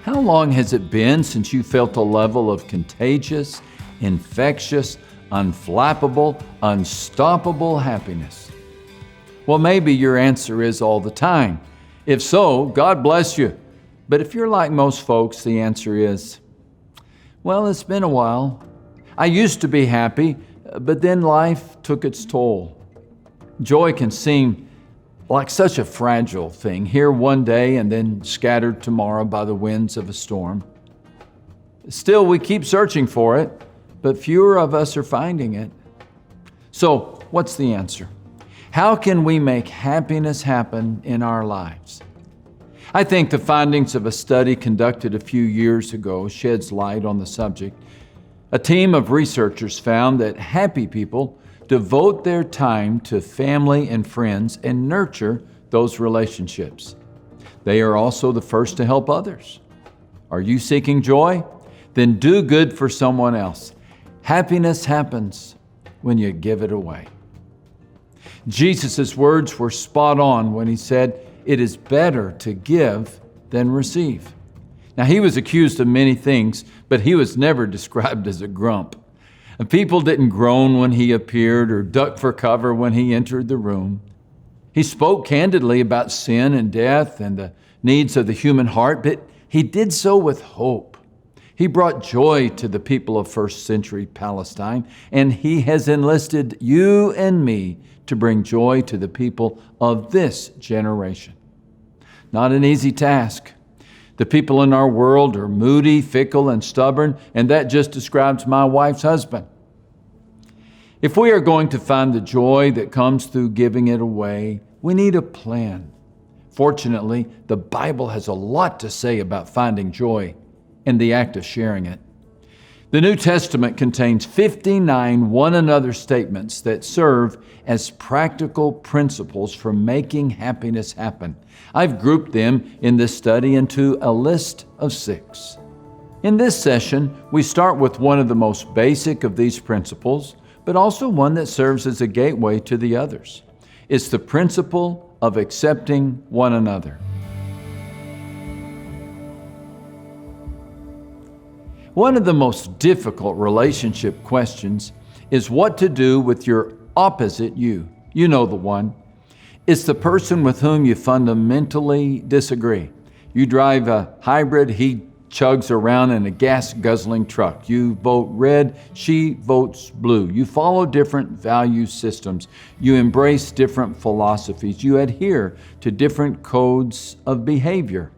How long has it been since you felt a level of contagious, infectious, unflappable, unstoppable happiness? Well, maybe your answer is all the time. If so, God bless you. But if you're like most folks, the answer is, well, it's been a while. I used to be happy, but then life took its toll. Joy can seem like such a fragile thing, here one day and then scattered tomorrow by the winds of a storm. Still, we keep searching for it, but fewer of us are finding it. So, what's the answer? How can we make happiness happen in our lives? I think the findings of a study conducted a few years ago sheds light on the subject. A team of researchers found that happy people devote their time to family and friends and nurture those relationships. They are also the first to help others. Are you seeking joy? Then do good for someone else. Happiness happens when you give it away. Jesus' words were spot on when he said, "It is better to give than receive." Now, he was accused of many things, but he was never described as a grump. And people didn't groan when he appeared or duck for cover when he entered the room. He spoke candidly about sin and death and the needs of the human heart, but he did so with hope. He brought joy to the people of first century Palestine, and he has enlisted you and me to bring joy to the people of this generation. Not an easy task. The people in our world are moody, fickle, and stubborn, and that just describes my wife's husband. If we are going to find the joy that comes through giving it away, we need a plan. Fortunately, the Bible has a lot to say about finding joy and the act of sharing it. The New Testament contains 59 one another statements that serve as practical principles for making happiness happen. I've grouped them in this study into a list of 6. In this session, we start with one of the most basic of these principles, but also one that serves as a gateway to the others. It's the principle of accepting one another. One of the most difficult relationship questions is what to do with your opposite you. You know the one. It's the person with whom you fundamentally disagree. You drive a hybrid, he chugs around in a gas-guzzling truck. You vote red, she votes blue. You follow different value systems. You embrace different philosophies. You adhere to different codes of behavior.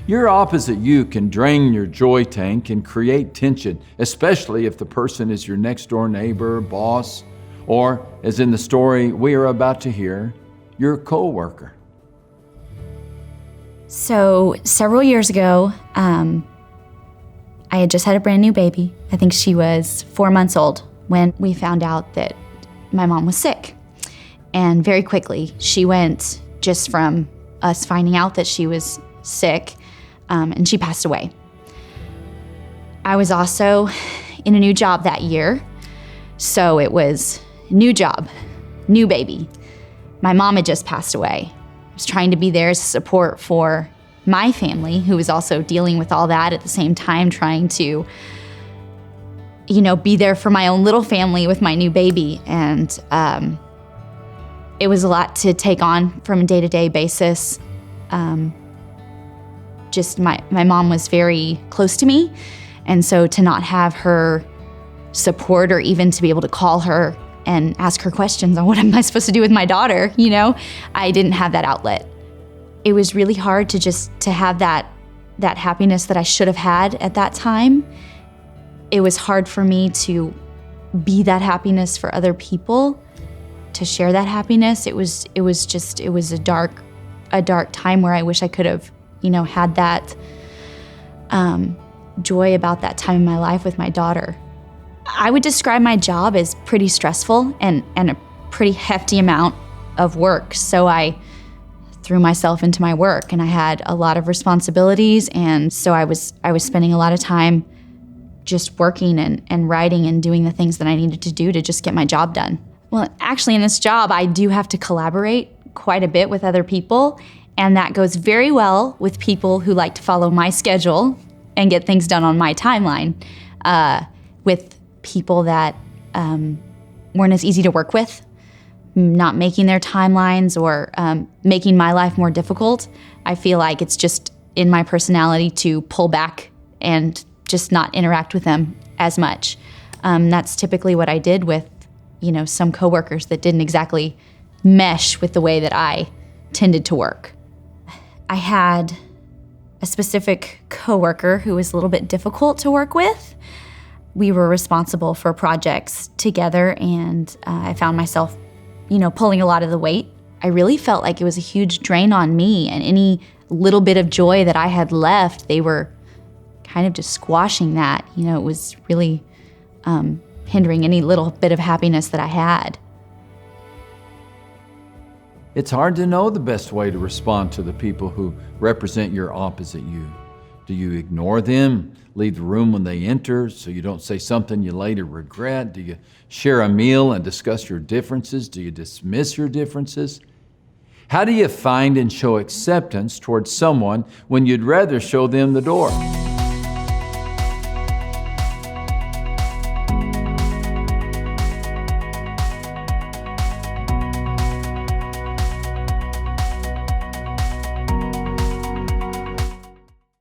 Your opposite you can drain your joy tank and create tension, especially if the person is your next-door neighbor, boss, or, as in the story we are about to hear, your co-worker. So several years ago, I had just had a brand new baby. I think she was 4 months old when we found out that my mom was sick. And very quickly, she went just from us finding out that she was sick, and she passed away. I was also in a new job that year, so it was new job, new baby. My mom had just passed away. I was trying to be there as support for my family, who was also dealing with all that at the same time, trying to, be there for my own little family with my new baby. And it was a lot to take on from a day-to-day basis. Just my mom was very close to me, and so to not have her support or even to be able to call her and ask her questions on what am I supposed to do with my daughter, I didn't have that outlet. It was really hard to have that happiness that I should have had at that time. It was hard for me to be that happiness for other people, to share that happiness. It was a dark time where I wish I could have had that joy about that time in my life with my daughter. I would describe my job as pretty stressful and a pretty hefty amount of work. So I threw myself into my work, and I had a lot of responsibilities, and so I was spending a lot of time just working and writing and doing the things that I needed to do to just get my job done. Well, actually in this job, I do have to collaborate quite a bit with other people, And that goes very well with people who like to follow my schedule and get things done on my timeline. With people that weren't as easy to work with, not making their timelines or making my life more difficult, I feel like it's just in my personality to pull back and just not interact with them as much. That's typically what I did with, some coworkers that didn't exactly mesh with the way that I tended to work. I had a specific coworker who was a little bit difficult to work with. We were responsible for projects together, and I found myself, pulling a lot of the weight. I really felt like it was a huge drain on me, and any little bit of joy that I had left, they were kind of just squashing that. It was really hindering any little bit of happiness that I had. It's hard to know the best way to respond to the people who represent your opposite you. Do you ignore them, leave the room when they enter so you don't say something you later regret? Do you share a meal and discuss your differences? Do you dismiss your differences? How do you find and show acceptance towards someone when you'd rather show them the door?